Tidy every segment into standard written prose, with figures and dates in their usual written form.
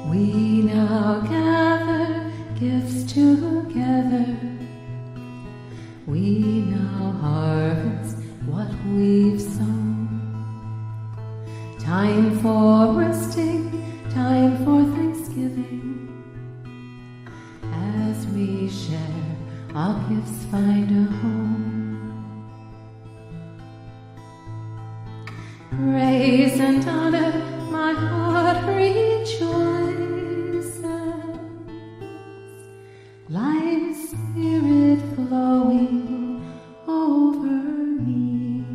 We now gather gifts together. We now harvest what we've sown. Time for resting, time for thanksgiving. As we share, our gifts find a home. Praise and honor, my heart rejoices. Life's spirit flowing over me.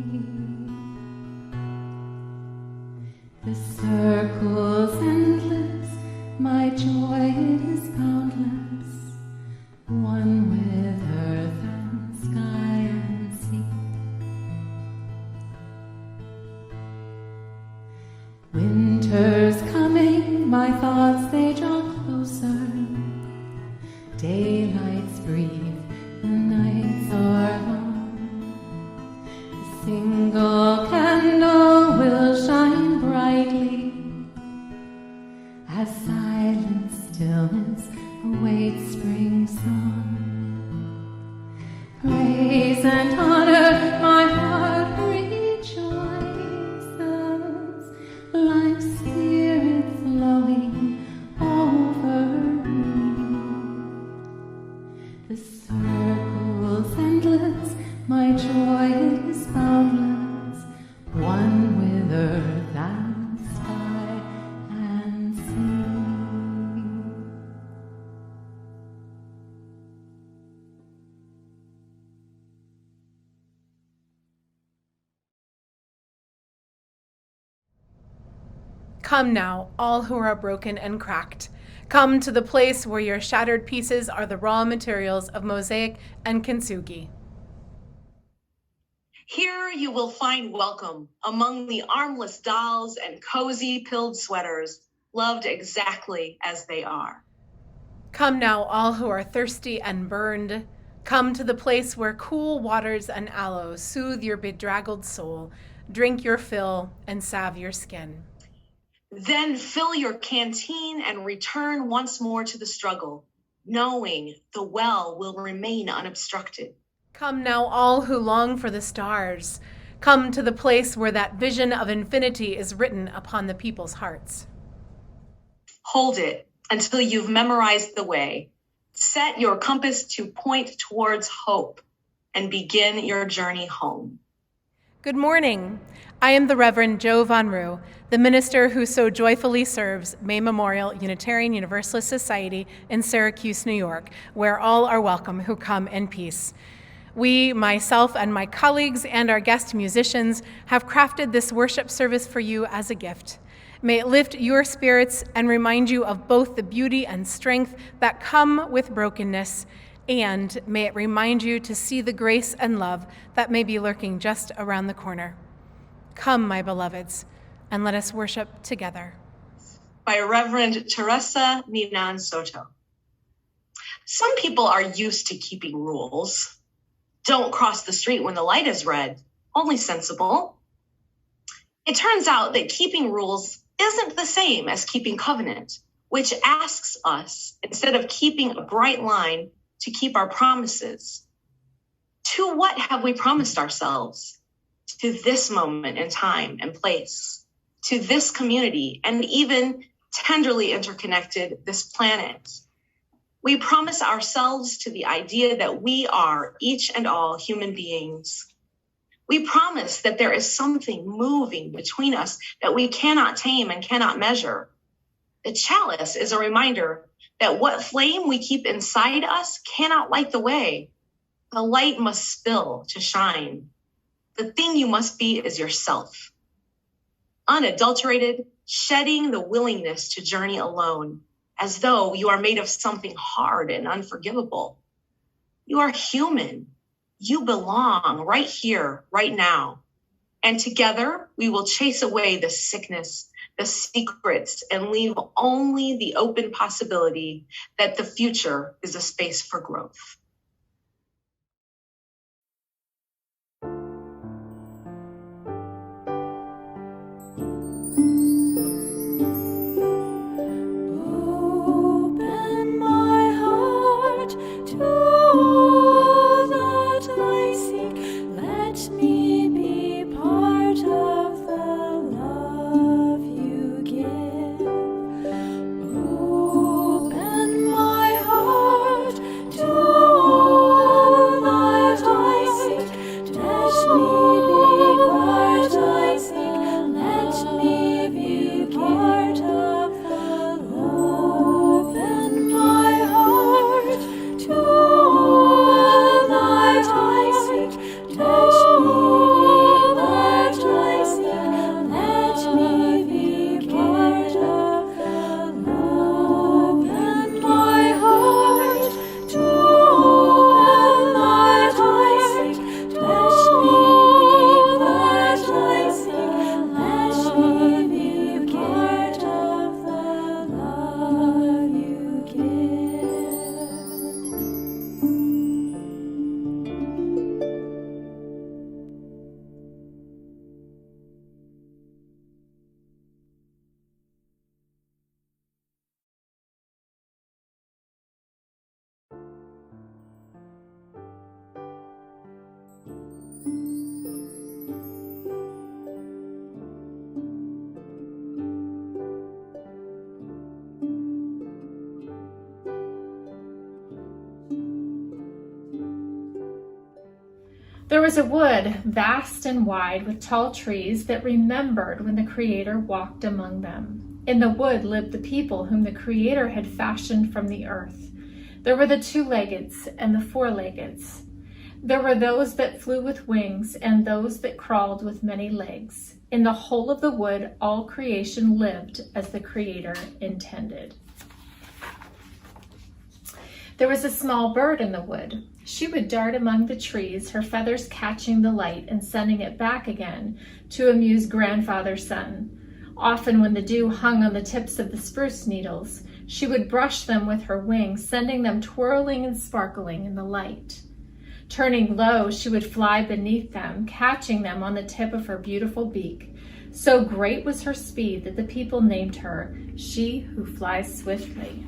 The circle's endless, my joy is boundless, one with earth and sky and sea. Winter's coming, my thoughts they draw closer. Daylight's brief, the nights are long. A single candle will shine brightly as silent stillness awaits spring song. Praise and honor, my heart rejoices. Life's spirit flowing over me. The circle's endless, my joy is boundless, one with earth and sky and sea. Come now, all who are broken and cracked. Come to the place where your shattered pieces are the raw materials of mosaic and kintsugi. Here you will find welcome among the armless dolls and cozy pilled sweaters, loved exactly as they are. Come now, all who are thirsty and burned. Come to the place where cool waters and aloe soothe your bedraggled soul, drink your fill, and salve your skin. Then fill your canteen and return once more to the struggle, knowing the well will remain unobstructed. Come now, all who long for the stars. Come to the place where that vision of infinity is written upon the people's hearts. Hold it until you've memorized the way. Set your compass to point towards hope and begin your journey home. Good morning. I am the Reverend Joe Von Roo, the minister who so joyfully serves May Memorial Unitarian Universalist Society in Syracuse, New York, where all are welcome who come in peace. We, myself and my colleagues and our guest musicians, have crafted this worship service for you as a gift. May it lift your spirits and remind you of both the beauty and strength that come with brokenness, and may it remind you to see the grace and love that may be lurking just around the corner. Come, my beloveds, and let us worship together. By Reverend Teresa Ninan Soto. Some people are used to keeping rules. Don't cross the street when the light is red. Only sensible. It turns out that keeping rules isn't the same as keeping covenant, which asks us, instead of keeping a bright line, to keep our promises. To what have we promised ourselves? To this moment in time and place, to this community, and even tenderly interconnected, this planet. We promise ourselves to the idea that we are each and all human beings. We promise that there is something moving between us that we cannot tame and cannot measure. The chalice is a reminder that what flame we keep inside us cannot light the way. The light must spill to shine. The thing you must be is yourself. Unadulterated, shedding the willingness to journey alone, as though you are made of something hard and unforgivable. You are human. You belong right here, right now. And together, we will chase away the sickness, the secrets, and leave only the open possibility that the future is a space for growth. Oh There was a wood, vast and wide, with tall trees that remembered when the Creator walked among them. In the wood lived the people whom the Creator had fashioned from the earth. There were the two-leggeds and the four-leggeds. There were those that flew with wings and those that crawled with many legs. In the whole of the wood, all creation lived as the Creator intended. There was a small bird in the wood. She would dart among the trees, her feathers catching the light and sending it back again to amuse Grandfather Sun. Often when the dew hung on the tips of the spruce needles, she would brush them with her wings, sending them twirling and sparkling in the light. Turning low, she would fly beneath them, catching them on the tip of her beautiful beak. So great was her speed that the people named her She Who Flies Swiftly.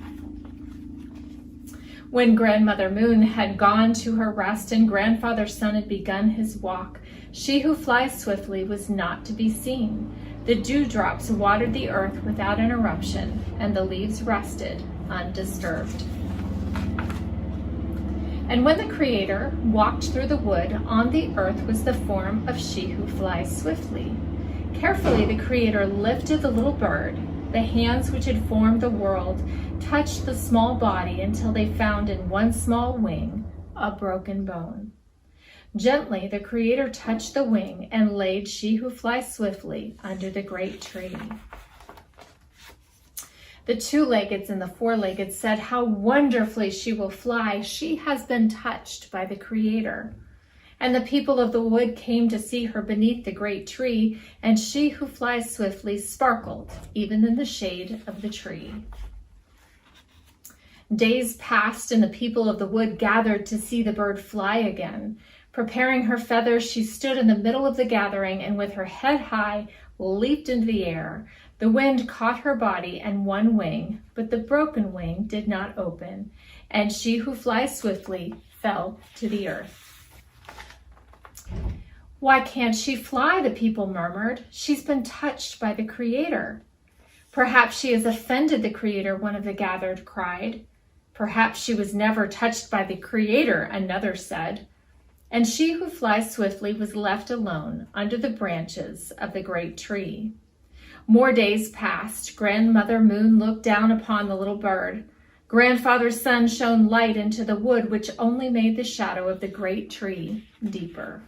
When Grandmother Moon had gone to her rest and Grandfather Sun had begun his walk, She Who Flies Swiftly was not to be seen. The dewdrops watered the earth without interruption, and the leaves rested undisturbed. And when the Creator walked through the wood, on the earth was the form of She Who Flies Swiftly. Carefully the Creator lifted the little bird. The hands which had formed the world touched the small body until they found in one small wing a broken bone. Gently the Creator touched the wing and laid She Who Flies Swiftly under the great tree. The two-leggeds and the four-leggeds said, "How wonderfully she will fly! She has been touched by the Creator." And the people of the wood came to see her beneath the great tree, and She Who Flies Swiftly sparkled even in the shade of the tree. Days passed, and the people of the wood gathered to see the bird fly again. Preparing her feathers, she stood in the middle of the gathering, and with her head high, leaped into the air. The wind caught her body and one wing, but the broken wing did not open, and She Who Flies Swiftly fell to the earth. "Why can't she fly?" the people murmured. "She's been touched by the Creator." "Perhaps she has offended the Creator," one of the gathered cried. "Perhaps she was never touched by the Creator," another said. And She Who Flies Swiftly was left alone under the branches of the great tree. More days passed. Grandmother Moon looked down upon the little bird. Grandfather Sun shone light into the wood, which only made the shadow of the great tree deeper.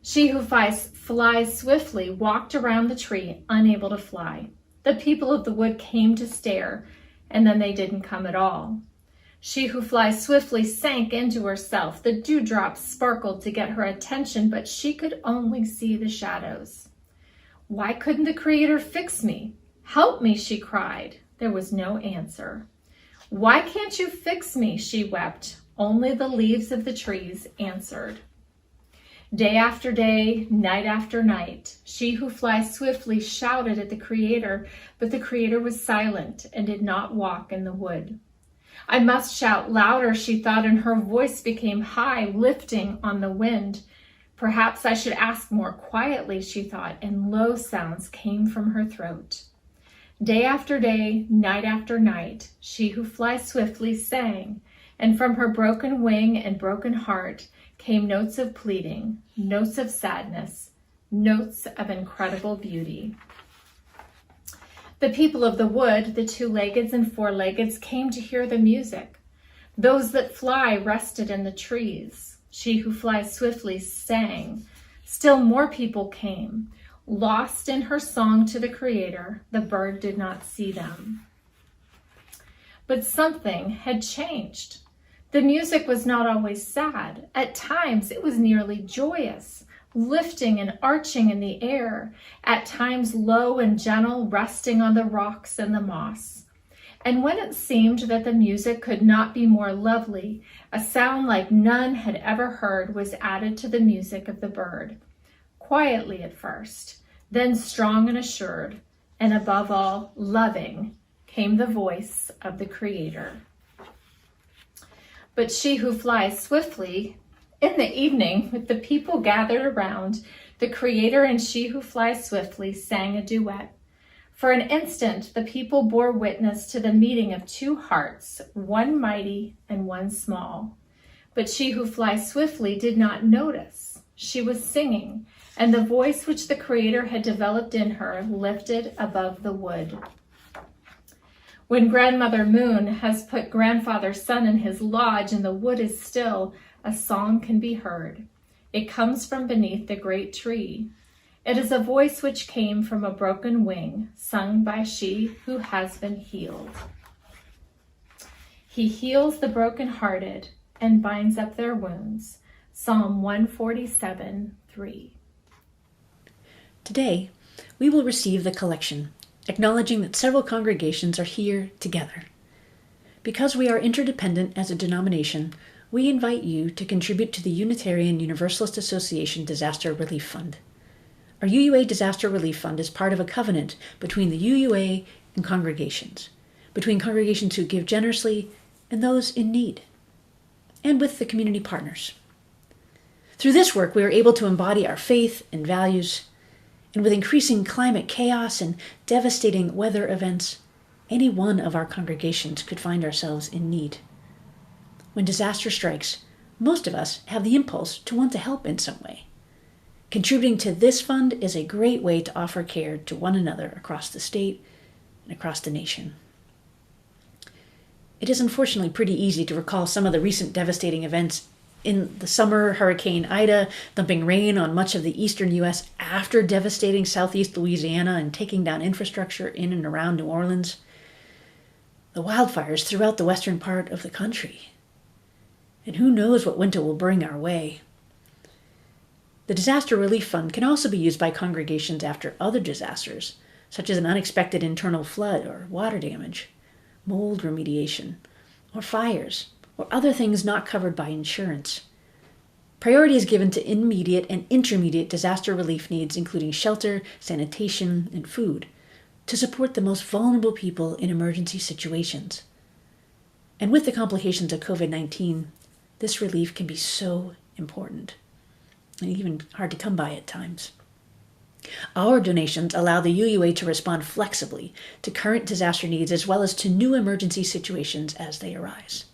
She Who Flies Swiftly walked around the tree, unable to fly. The people of the wood came to stare, and then they didn't come at all. She Who Flies Swiftly sank into herself. The dewdrops sparkled to get her attention, but she could only see the shadows. "Why couldn't the Creator fix me? Help me," she cried. There was no answer. "Why can't you fix me?" she wept. Only the leaves of the trees answered. Day after day, night after night, She Who Flies Swiftly shouted at the Creator, but the Creator was silent and did not walk in the wood. "I must shout louder," she thought, and her voice became high, lifting on the wind. "Perhaps I should ask more quietly," she thought, and low sounds came from her throat. Day after day, night after night, She Who Flies Swiftly sang, and from her broken wing and broken heart came notes of pleading, notes of sadness, notes of incredible beauty. The people of the wood, the two-leggeds and four-leggeds, came to hear the music. Those that fly rested in the trees. She who flies swiftly sang. Still more people came. Lost in her song to the Creator, the bird did not see them. But something had changed. The music was not always sad. At times it was nearly joyous, lifting and arching in the air, at times low and gentle, resting on the rocks and the moss. And when it seemed that the music could not be more lovely, a sound like none had ever heard was added to the music of the bird. Quietly at first, then strong and assured, and above all, loving, came the voice of the Creator. But she who flies swiftly, in the evening, with the people gathered around, the Creator and she who flies swiftly sang a duet. For an instant, the people bore witness to the meeting of two hearts, one mighty and one small. But she who flies swiftly did not notice. She was singing, and the voice which the Creator had developed in her lifted above the wood. When Grandmother Moon has put Grandfather Sun in his lodge and the wood is still, a song can be heard. It comes from beneath the great tree. It is a voice which came from a broken wing, sung by she who has been healed. He heals the brokenhearted and binds up their wounds. Psalm 147:3. Today, we will receive the collection, acknowledging that several congregations are here together. Because we are interdependent as a denomination, we invite you to contribute to the Unitarian Universalist Association Disaster Relief Fund. Our UUA Disaster Relief Fund is part of a covenant between the UUA and congregations, between congregations who give generously and those in need, and with the community partners. Through this work, we are able to embody our faith and values, and with increasing climate chaos and devastating weather events, any one of our congregations could find ourselves in need. When disaster strikes, most of us have the impulse to want to help in some way. Contributing to this fund is a great way to offer care to one another across the state and across the nation. It is unfortunately pretty easy to recall some of the recent devastating events in the summer. Hurricane Ida dumping rain on much of the eastern U.S. after devastating southeast Louisiana and taking down infrastructure in and around New Orleans. The wildfires throughout the western part of the country. And who knows what winter will bring our way. The Disaster Relief Fund can also be used by congregations after other disasters, such as an unexpected internal flood or water damage, mold remediation, or fires, or other things not covered by insurance. Priority is given to immediate and intermediate disaster relief needs, including shelter, sanitation, and food, to support the most vulnerable people in emergency situations. And with the complications of COVID-19, this relief can be so important, and even hard to come by at times. Our donations allow the UUA to respond flexibly to current disaster needs as well as to new emergency situations as they arise.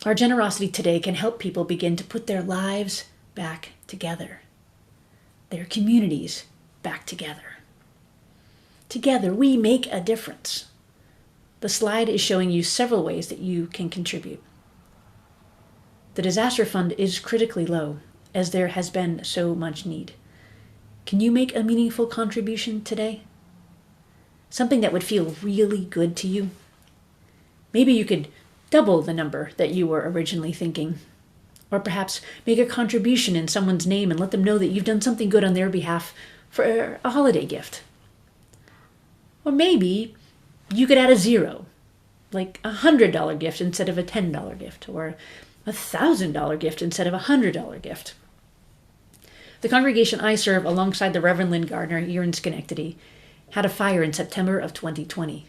Our generosity today can help people begin to put their lives back together, their communities back together. Together, we make a difference. The slide is showing you several ways that you can contribute. The disaster fund is critically low, as there has been so much need. Can you make a meaningful contribution today? Something that would feel really good to you? Maybe you could double the number that you were originally thinking. Or perhaps make a contribution in someone's name and let them know that you've done something good on their behalf for a holiday gift. Or maybe you could add a zero, like a $100 gift instead of a $10 gift, or a $1,000 gift instead of a $100 gift. The congregation I serve alongside the Reverend Lynn Gardner here in Schenectady had a fire in September of 2020.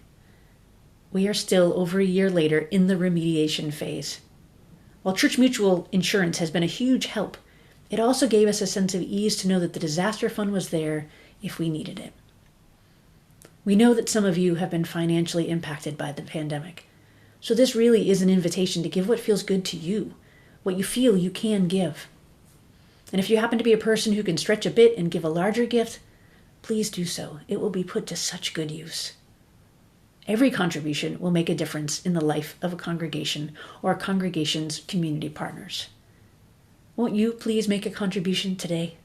We are still over a year later in the remediation phase. While Church Mutual Insurance has been a huge help, it also gave us a sense of ease to know that the disaster fund was there if we needed it. We know that some of you have been financially impacted by the pandemic, so this really is an invitation to give what feels good to you, what you feel you can give. And if you happen to be a person who can stretch a bit and give a larger gift, please do so. It will be put to such good use. Every contribution will make a difference in the life of a congregation or a congregation's community partners. Won't you please make a contribution today?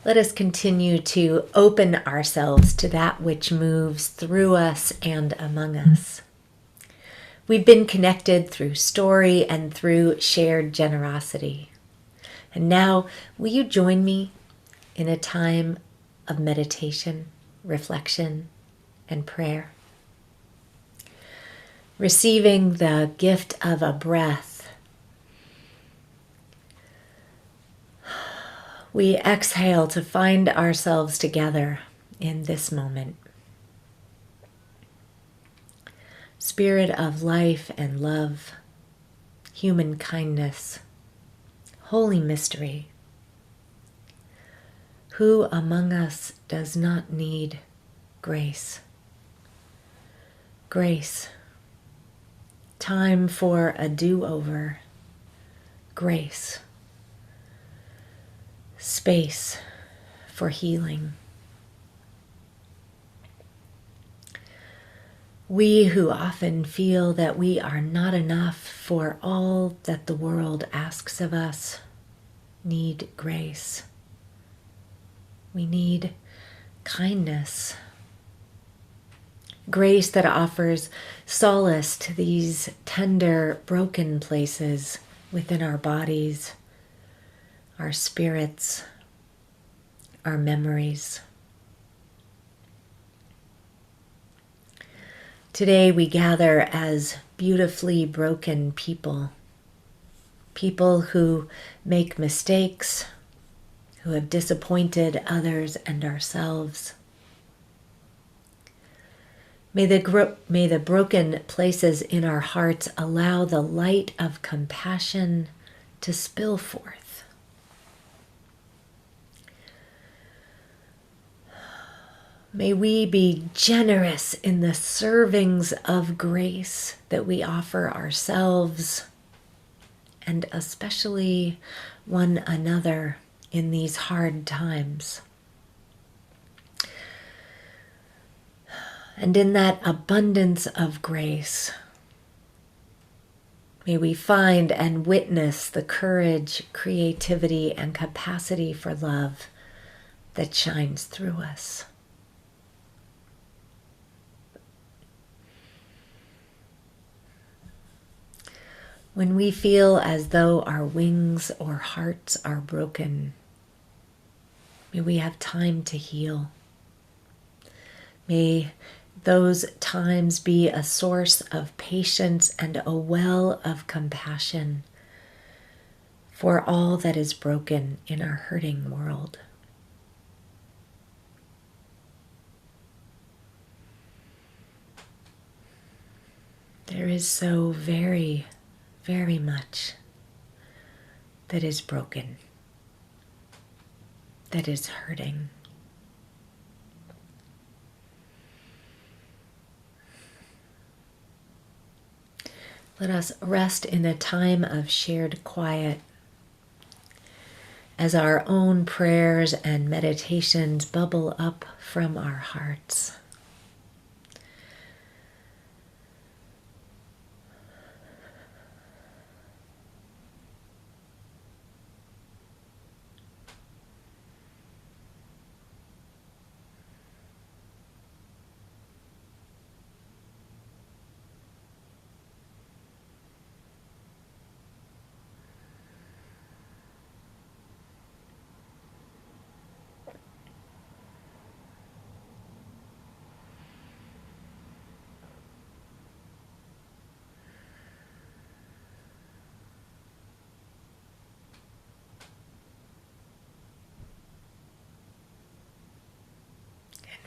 Let us continue to open ourselves to that which moves through us and among us. We've been connected through story and through shared generosity. And now, will you join me in a time of meditation, reflection, and prayer? Receiving the gift of a breath, we exhale to find ourselves together in this moment. Spirit of life and love, human kindness, holy mystery. Who among us does not need grace? Grace. Time for a do-over. Grace. Space for healing. We who often feel that we are not enough for all that the world asks of us need grace. We need kindness. Grace that offers solace to these tender, broken places within our bodies, our spirits, our memories. Today we gather as beautifully broken people, people who make mistakes, who have disappointed others and ourselves. May the broken places in our hearts allow the light of compassion to spill forth. May we be generous in the servings of grace that we offer ourselves and especially one another in these hard times. And in that abundance of grace, may we find and witness the courage, creativity, and capacity for love that shines through us. When we feel as though our wings or hearts are broken, may we have time to heal. May those times be a source of patience and a well of compassion for all that is broken in our hurting world. There is so very much that is broken, that is hurting. Let us rest in a time of shared quiet as our own prayers and meditations bubble up from our hearts.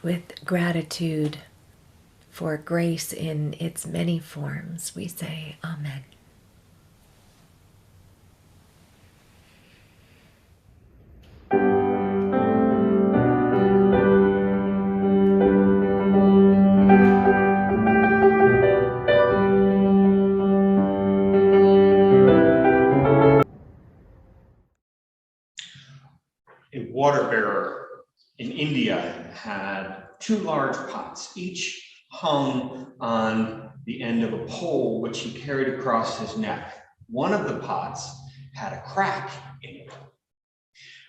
With gratitude for grace in its many forms, we say Amen. A water bearer in India had two large pots, each hung on the end of a pole which he carried across his neck. One of the pots had a crack in it.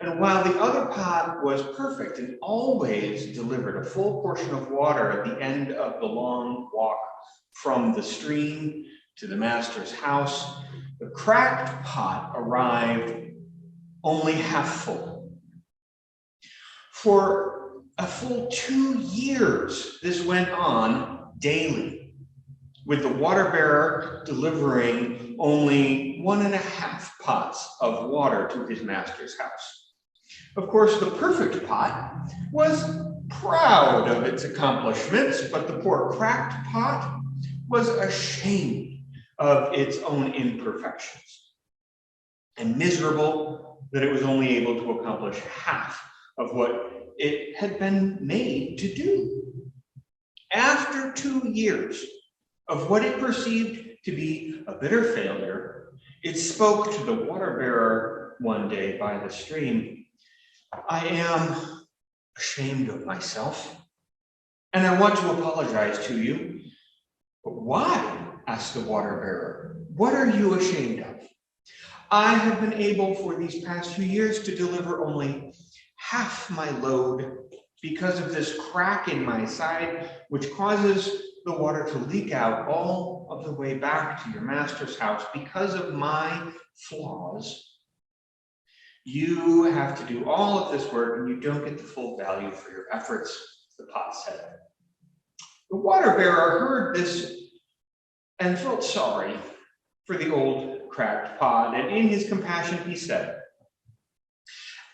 And while the other pot was perfect and always delivered a full portion of water at the end of the long walk from the stream to the master's house, the cracked pot arrived only half full. For a full 2 years, this went on daily, with the water bearer delivering only 1.5 pots of water to his master's house. Of course, the perfect pot was proud of its accomplishments, but the poor cracked pot was ashamed of its own imperfections and miserable that it was only able to accomplish half of what it had been made to do. After 2 years of what it perceived to be a bitter failure, it spoke to the water bearer one day by the stream. I am ashamed of myself, and I want to apologize to you. But why? Asked the water bearer. What are you ashamed of? I have been able for these past few years to deliver only half my load because of this crack in my side, which causes the water to leak out all of the way back to your master's house because of my flaws. You have to do all of this work and you don't get the full value for your efforts, the pot said. The water bearer heard this and felt sorry for the old cracked pot, and in his compassion he said,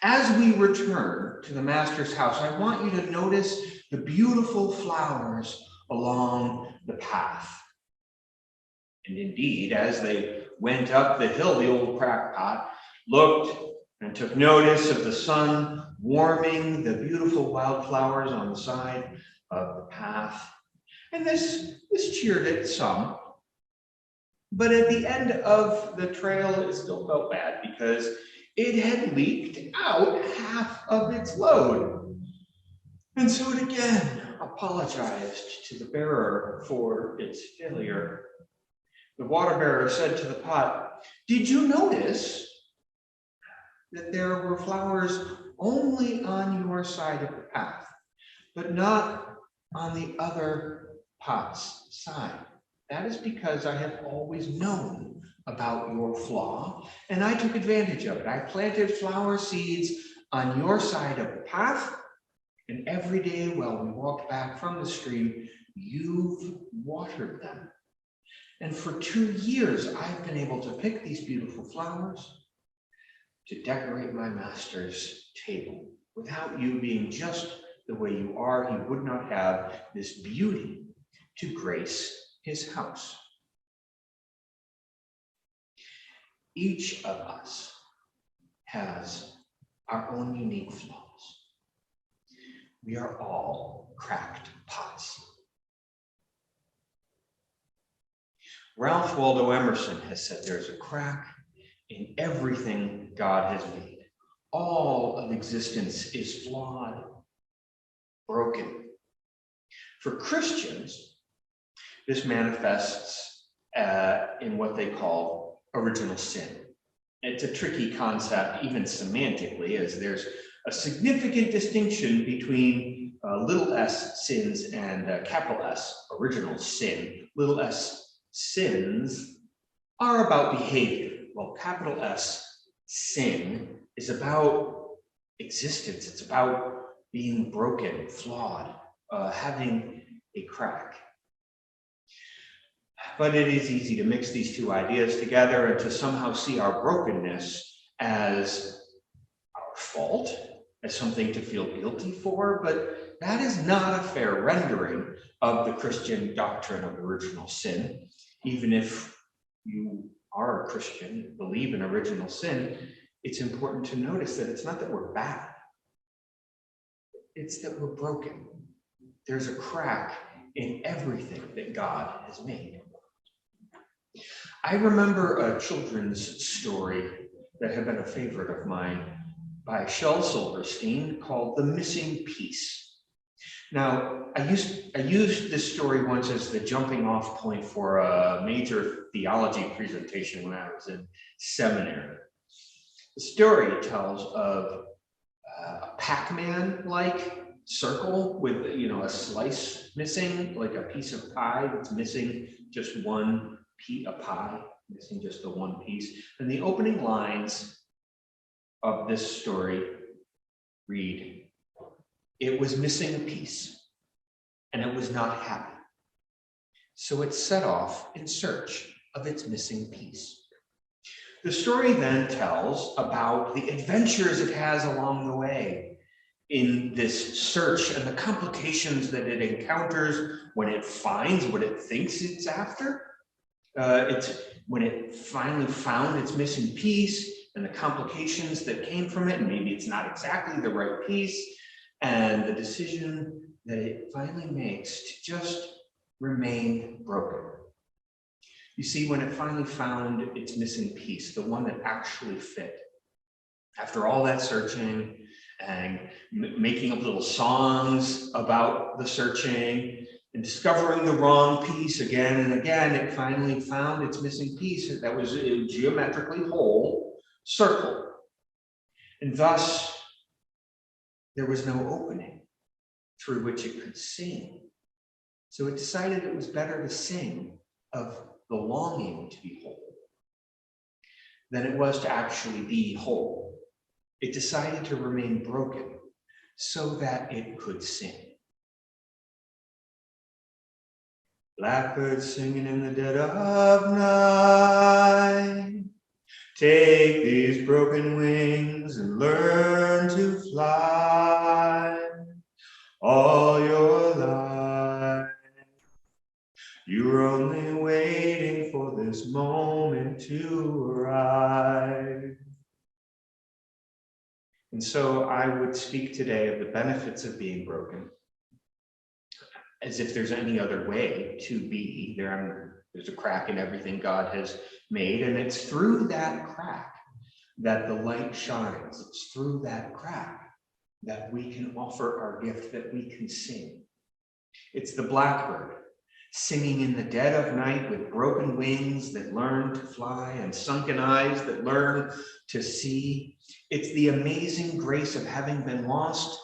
as we return to the master's house, I want you to notice the beautiful flowers along the path. And indeed, as they went up the hill, the old cracked pot looked and took notice of the sun warming the beautiful wildflowers on the side of the path. And this cheered it some. But at the end of the trail, it still felt bad because it had leaked out half of its load. And so it again apologized to the bearer for its failure. The water bearer said to the pot, did you notice that there were flowers only on your side of the path, but not on the other pot's side? That is because I have always known about your flaw, and I took advantage of it. I planted flower seeds on your side of the path, and every day while we walked back from the stream, you've watered them. And for 2 years, I've been able to pick these beautiful flowers to decorate my master's table. Without you being just the way you are, he would not have this beauty to grace his house. Each of us has our own unique flaws. We are all cracked pots. Ralph Waldo Emerson has said there's a crack in everything God has made. all of existence is flawed, broken. For Christians, this manifests in what they call original sin. It's a tricky concept, even semantically, as there's a significant distinction between little s sins and capital S, original sin. Little s sins are about behavior, while capital S sin is about existence. It's about being broken, flawed, having a crack. But it is easy to mix these two ideas together and to somehow see our brokenness as our fault, as something to feel guilty for, but that is not a fair rendering of the Christian doctrine of original sin. Even if you are a Christian, believe in original sin, it's important to notice that it's not that we're bad, it's that we're broken. There's a crack in everything that God has made. I remember a children's story that had been a favorite of mine by Shel Silverstein called The Missing Piece. Now, I used this story once as the jumping off point for a major theology presentation when I was in seminary. The story tells of a Pac-Man-like circle with, a slice missing, like a piece of pie that's missing just one a pie, missing just the one piece. And the opening lines of this story read, "It was missing a piece, and it was not happy. So it set off in search of its missing piece." The story then tells about the adventures it has along the way in this search and the complications that it encounters when it finds what it thinks it's after. It's when it finally found its missing piece and the complications that came from it, and maybe it's not exactly the right piece, and the decision that it finally makes to just remain broken. You see, when it finally found its missing piece, the one that actually fit, after all that searching and making up little songs about the searching and discovering the wrong piece again and again, it finally found its missing piece that was a geometrically whole circle. And thus, there was no opening through which it could sing. So it decided it was better to sing of the longing to be whole than it was to actually be whole. It decided to remain broken so that it could sing. Blackbirds singing in the dead of night, take these broken wings and learn to fly. All your life, you were only waiting for this moment to arrive. And so I would speak today of the benefits of being broken, as if there's any other way to be. There's a crack in everything God has made, and it's through that crack that the light shines. It's through that crack that we can offer our gift, that we can sing. It's the blackbird singing in the dead of night with broken wings that learn to fly and sunken eyes that learn to see. It's the amazing grace of having been lost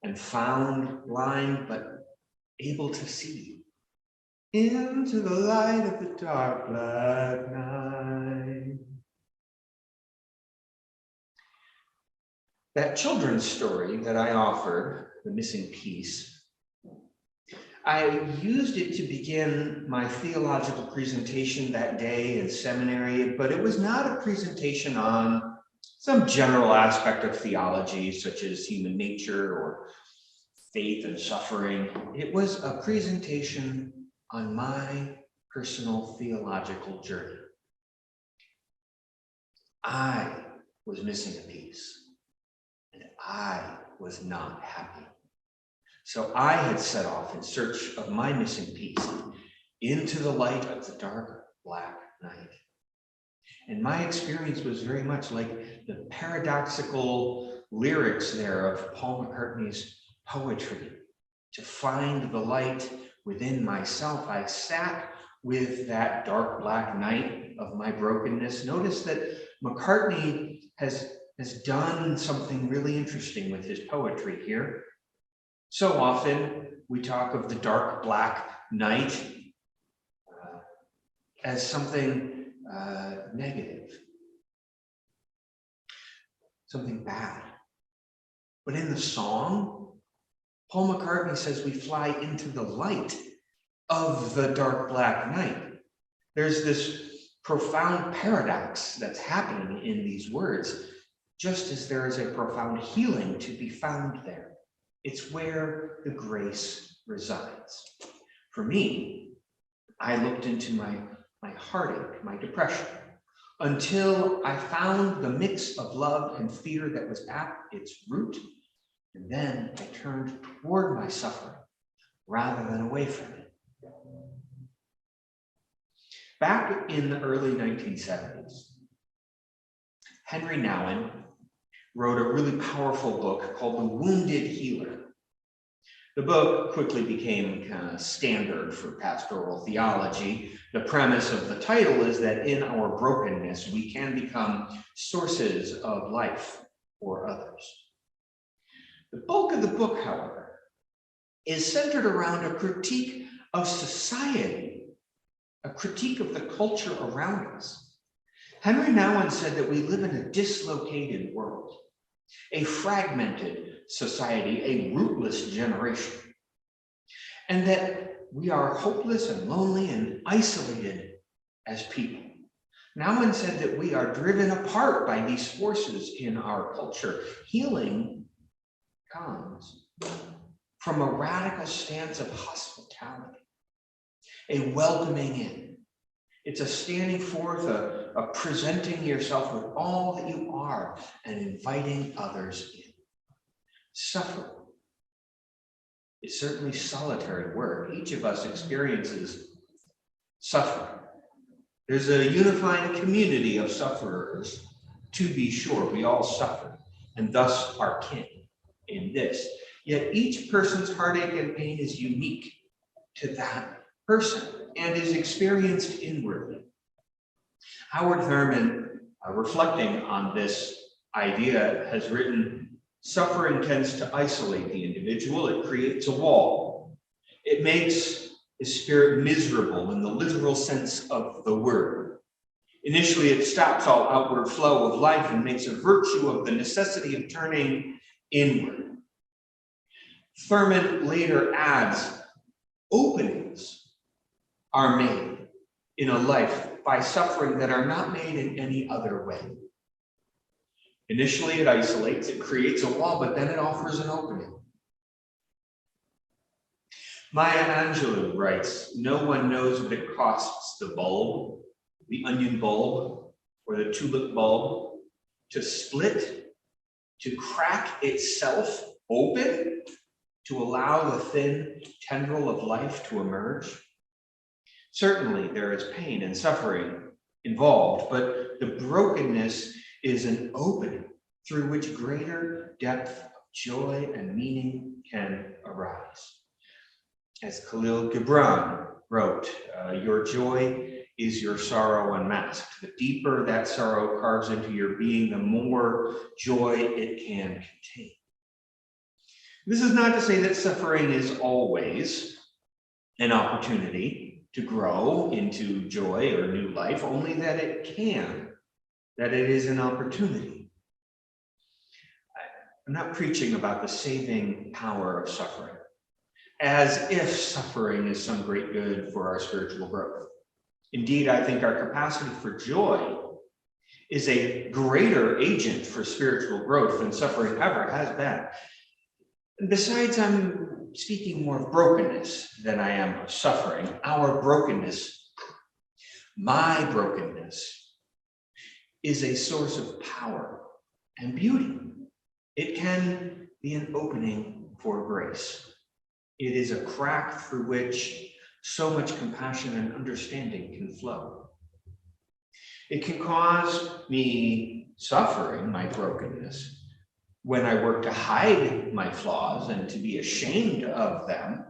and found blind, but able to see into the light of the dark black night. That children's story that I offered, The Missing Piece, I used it to begin my theological presentation that day in seminary, but it was not a presentation on some general aspect of theology, such as human nature or faith and suffering. It was a presentation on my personal theological journey. I was missing a piece, and I was not happy. So I had set off in search of my missing piece into the light of the dark black night. And my experience was very much like the paradoxical lyrics there of Paul McCartney's poetry. To find the light within myself, I sat with that dark black night of my brokenness. Notice that McCartney has done something really interesting with his poetry here. So often we talk of the dark black night as something negative, something bad. But in the song, Paul McCartney says we fly into the light of the dark black night. There's this profound paradox that's happening in these words, just as there is a profound healing to be found there. It's where the grace resides. For me, I looked into my heartache, my depression, until I found the mix of love and fear that was at its root. And then I turned toward my suffering rather than away from it. Back in the early 1970s, Henry Nouwen wrote a really powerful book called The Wounded Healer. The book quickly became kind of standard for pastoral theology. The premise of the title is that in our brokenness, we can become sources of life for others. The bulk of the book, however, is centered around a critique of society, a critique of the culture around us. Henry Nouwen said that we live in a dislocated world, a fragmented society, a rootless generation, and that we are hopeless and lonely and isolated as people. Nouwen said that we are driven apart by these forces in our culture. Healing comes from a radical stance of hospitality, a welcoming in. It's a standing forth, a presenting yourself with all that you are and inviting others in. Suffering is certainly solitary work. Each of us experiences suffering. There's a unifying community of sufferers, to be sure. We all suffer, and thus are kin in this. Yet each person's heartache and pain is unique to that person and is experienced inwardly. Howard Thurman, reflecting on this idea, has written, "Suffering tends to isolate the individual. It creates a wall. It makes his spirit miserable in the literal sense of the word. Initially, it stops all outward flow of life and makes a virtue of the necessity of turning inward." Thurman later adds, "Openings are made in a life by suffering that are not made in any other way. Initially, it isolates, it creates a wall, but then it offers an opening." Maya Angelou writes, "No one knows what it costs the bulb, the onion bulb, or the tulip bulb to split, to crack itself open, to allow the thin tendril of life to emerge. Certainly, there is pain and suffering involved, but the brokenness is an opening through which greater depth of joy and meaning can arise." As Khalil Gibran wrote, "Your joy is your sorrow unmasked. The deeper that sorrow carves into your being, the more joy it can contain." This is not to say that suffering is always an opportunity to grow into joy or new life, only that it can, that it is an opportunity. I'm not preaching about the saving power of suffering, as if suffering is some great good for our spiritual growth. Indeed, I think our capacity for joy is a greater agent for spiritual growth than suffering ever has been. And besides, I'm speaking more of brokenness than I am of suffering. Our brokenness, my brokenness, is a source of power and beauty. It can be an opening for grace. It is a crack through which so much compassion and understanding can flow. It can cause me suffering, my brokenness, when I work to hide my flaws and to be ashamed of them,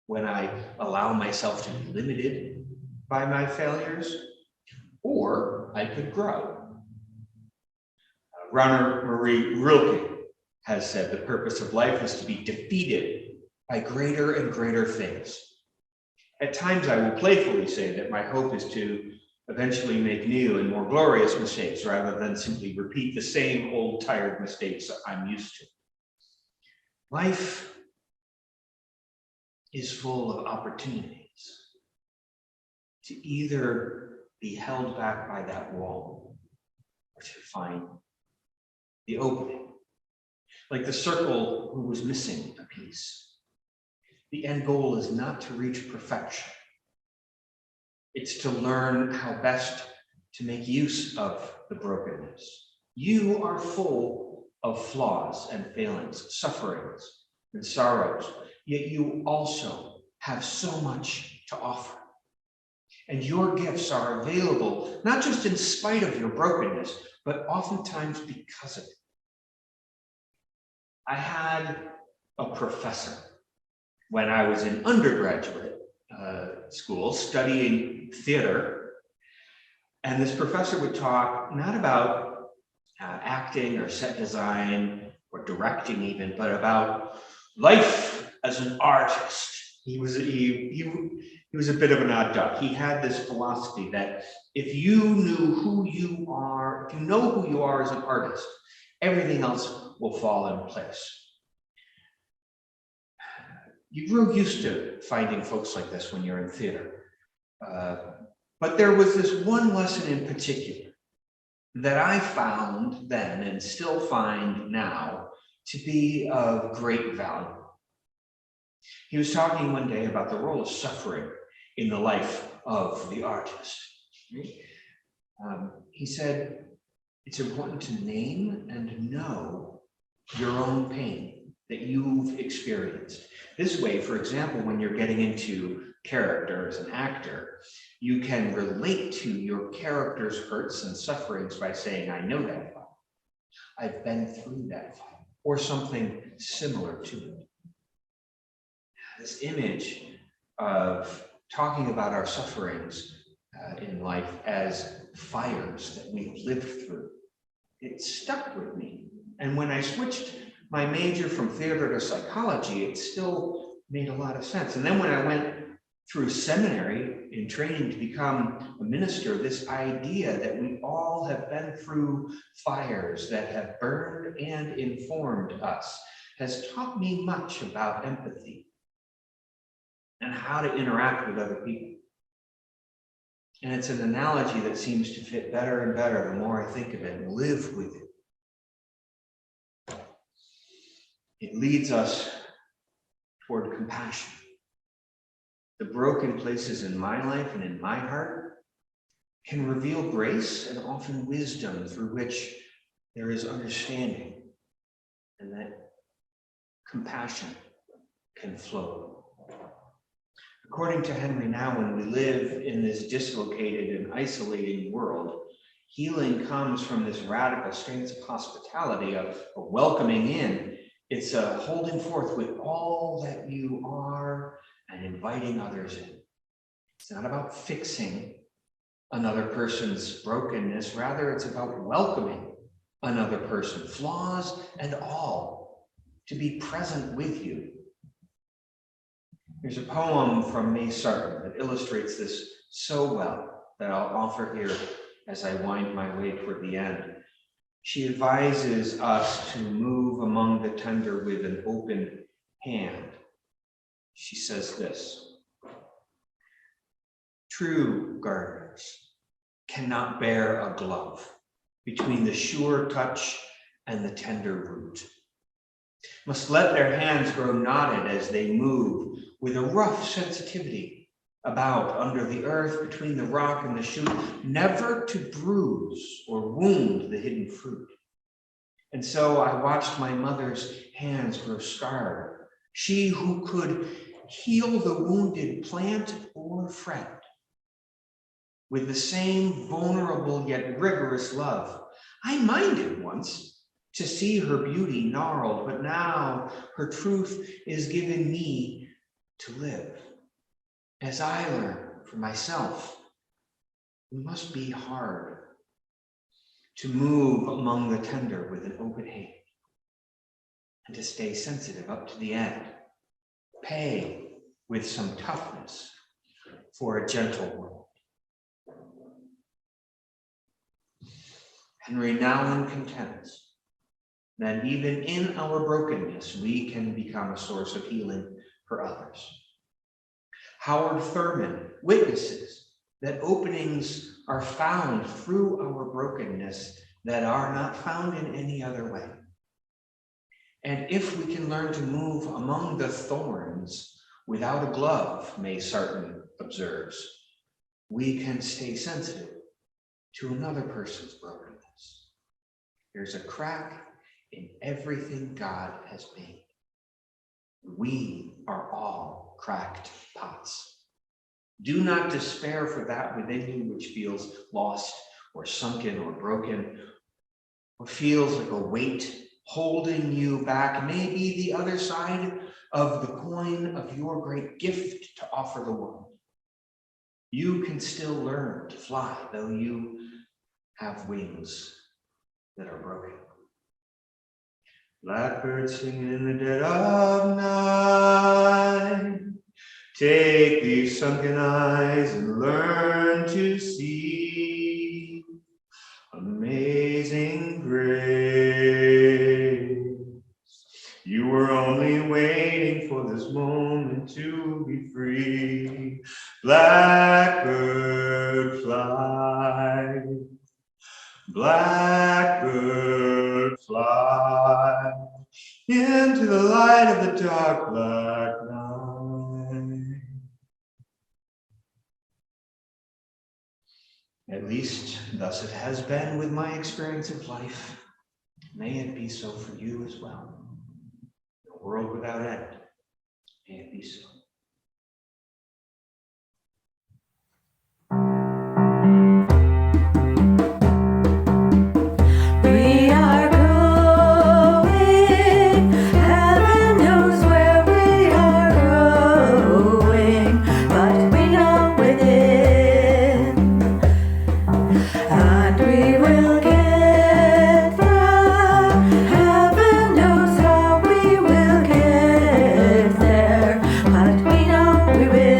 when I allow myself to be limited by my failures, or I could grow. Runner Marie Rilke has said the purpose of life is to be defeated by greater and greater things. At times I will playfully say that my hope is to eventually make new and more glorious mistakes rather than simply repeat the same old tired mistakes I'm used to. Life is full of opportunities to either be held back by that wall or to find the opening. Like the circle who was missing a piece. The end goal is not to reach perfection. It's to learn how best to make use of the brokenness. You are full of flaws and failings, sufferings and sorrows, yet you also have so much to offer. And your gifts are available, not just in spite of your brokenness, but oftentimes because of it. I had a professor when I was in undergraduate school studying theater, and this professor would talk not about acting or set design or directing even, but about life as an artist. He was a bit of an odd duck. He had this philosophy that if you knew who you are, if you know who you are as an artist, everything else will fall in place. You grow used to finding folks like this when you're in theater. But there was this one lesson in particular that I found then and still find now to be of great value. He was talking one day about the role of suffering in the life of the artist. He said, it's important to name and know your own pain that you've experienced. This way, for example, when you're getting into character as an actor, you can relate to your character's hurts and sufferings by saying, I know that fight. I've been through that fight, or something similar to it. This image of talking about our sufferings in life as fires that we've lived through, it stuck with me. And when I switched my major from theater to psychology, it still made a lot of sense. And then when I went through seminary in training to become a minister, this idea that we all have been through fires that have burned and informed us has taught me much about empathy and how to interact with other people. And it's an analogy that seems to fit better and better the more I think of it and live with it. It leads us toward compassion. The broken places in my life and in my heart can reveal grace and often wisdom through which there is understanding, and that compassion can flow. According to Henry Nouwen, we live in this dislocated and isolating world. Healing comes from this radical stance of hospitality, a welcoming in. It's a holding forth with all that you are and inviting others in. It's not about fixing another person's brokenness. Rather, it's about welcoming another person, flaws and all, to be present with you. There's a poem from May Sarton that illustrates this so well that I'll offer here as I wind my way toward the end. She advises us to move among the tender with an open hand. She says this: true gardeners cannot bear a glove between the sure touch and the tender root. Must let their hands grow knotted as they move with a rough sensitivity about under the earth between the rock and the shoot, never to bruise or wound the hidden fruit. And so I watched my mother's hands grow scarred, she who could heal the wounded plant or friend. with the same vulnerable yet rigorous love. I minded once to see her beauty gnarled, but now her truth is given me to live. As I learn for myself, it must be hard to move among the tender with an open hand and to stay sensitive up to the end. Pay with some toughness for a gentle world. Henry Nouwen contends that even in our brokenness, we can become a source of healing for others. Howard Thurman witnesses that openings are found through our brokenness that are not found in any other way. And if we can learn to move among the thorns without a glove, May Sarton observes, we can stay sensitive to another person's brokenness. There's a crack in everything God has made. We are all cracked pots. Do not despair for that within you which feels lost or sunken or broken, or feels like a weight holding you back. Maybe the other side of the coin of your great gift to offer the world. You can still learn to fly, though you have wings that are broken. Blackbirds singing in the dead of night. Take these sunken eyes and learn to see amazing grace. You were only waiting for this moment to be free. Blackbird fly, blackbird fly into the light of the dark black night. At least thus it has been with my experience of life. May it be so for you as well. A world without end. May it be so. We are growing, heaven knows where we are growing, but we know within, and we will get there. Heaven knows how we will get there, but we know we will.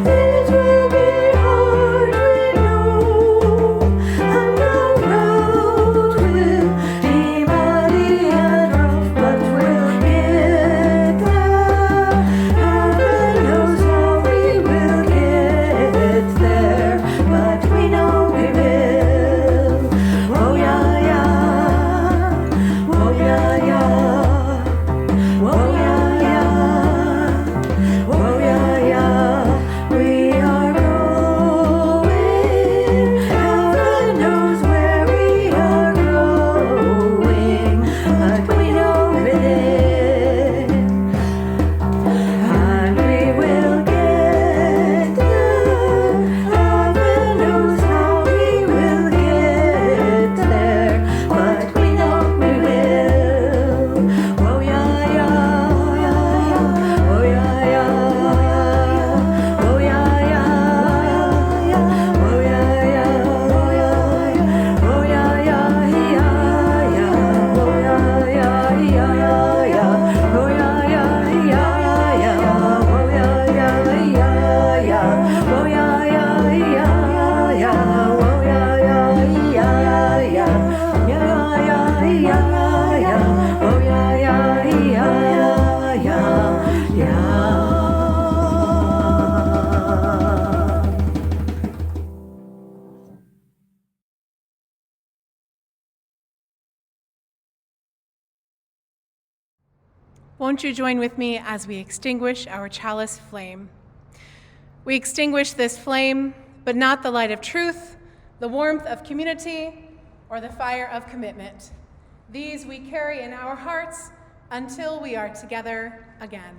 It will be hard, we know, and the road will be muddy and rough, but we'll get there. Heaven knows how we will get there, but we know we will. Oh yeah, yeah. Oh yeah, yeah. Oh yeah, yeah. Oh yeah, yeah. We are growing. Heaven knows where we are growing, but we know within, and we will get there. Heaven knows how we will get there, but we know we will. Oh yeah, yeah, yeah. Oh yeah, yeah. Oh yeah, yeah. Oh yeah, yeah. Oh yeah, yeah. Oh yeah, yeah, yeah, yeah. Oh yeah, yeah, yeah, yeah. Oh yeah, yeah, yeah, yeah. Oh yeah, yeah, yeah, yeah. Oh yeah, yeah, yeah, yeah. Yeah, yeah, yeah, yeah. Oh yeah, yeah, yeah, yeah. Won't you join with me as we extinguish our chalice flame? We extinguish this flame, but not the light of truth, the warmth of community, or the fire of commitment. These we carry in our hearts until we are together again.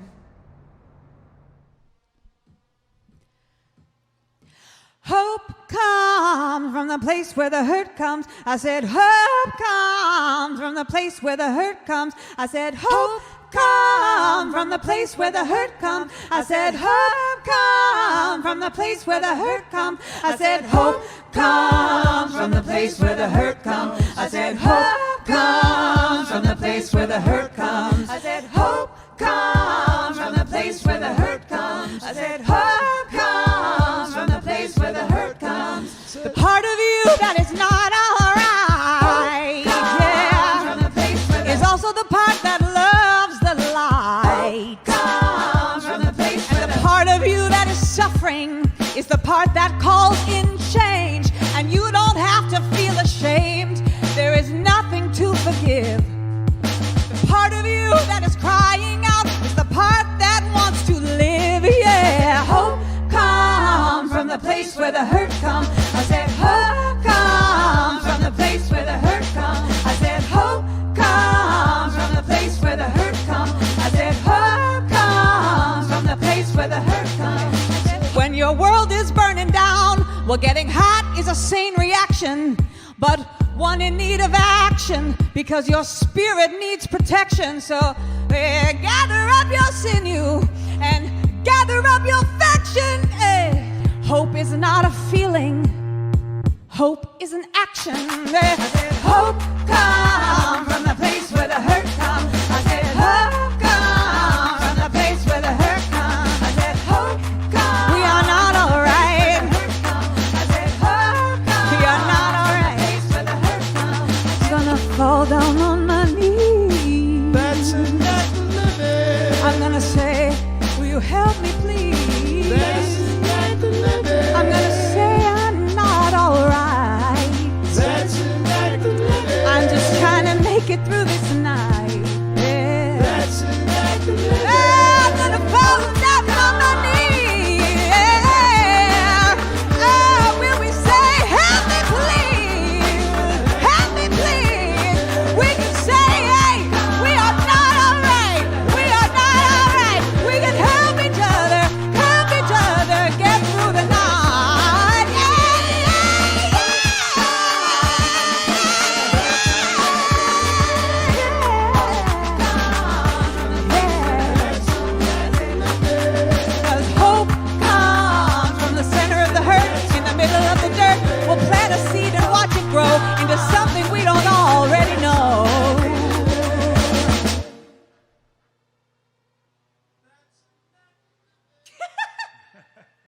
Hope comes from the place where the hurt comes. I said, hope comes from the place where the hurt comes. I said, hope comes from the place where the hurt comes. I said, hope comes from the place where the hurt comes. I said, hope comes from the place where the hurt comes. I said, hope comes from the place where the hurt comes. I said, hope comes from the place where the hurt comes. I said, hope comes from the place where the hurt comes. The part of you that is not alright, yeah, is also the part that loves the light. And the part of you that is suffering is the part that calls in change. And you don't have to feel ashamed. There is nothing to forgive. The part of you that is crying out is the part that wants to live. Yeah, hope comes from the place where the hurt comes. I said, hope comes from the place where the hurt comes. I said, hope comes from the place where the hurt comes. I said, hope comes from the place where the hurt comes. When your world is burning down, well, getting hot is a sane reaction, but one in need of action, because your spirit needs protection. So gather up your sinew and gather up your faction. Hope is not a feeling, hope is an action. I said, hope comes from the place where the hurt comes. I said, hope comes from the place where the hurt comes. I said, hope comes. We are not all right. I said, hope comes. We are not all right. I'm gonna fall down on my knees. That's not living. I'm gonna say, will you help me please? That's not living. I'm gonna say I'm not all right. That's not living. I'm just trying to make it through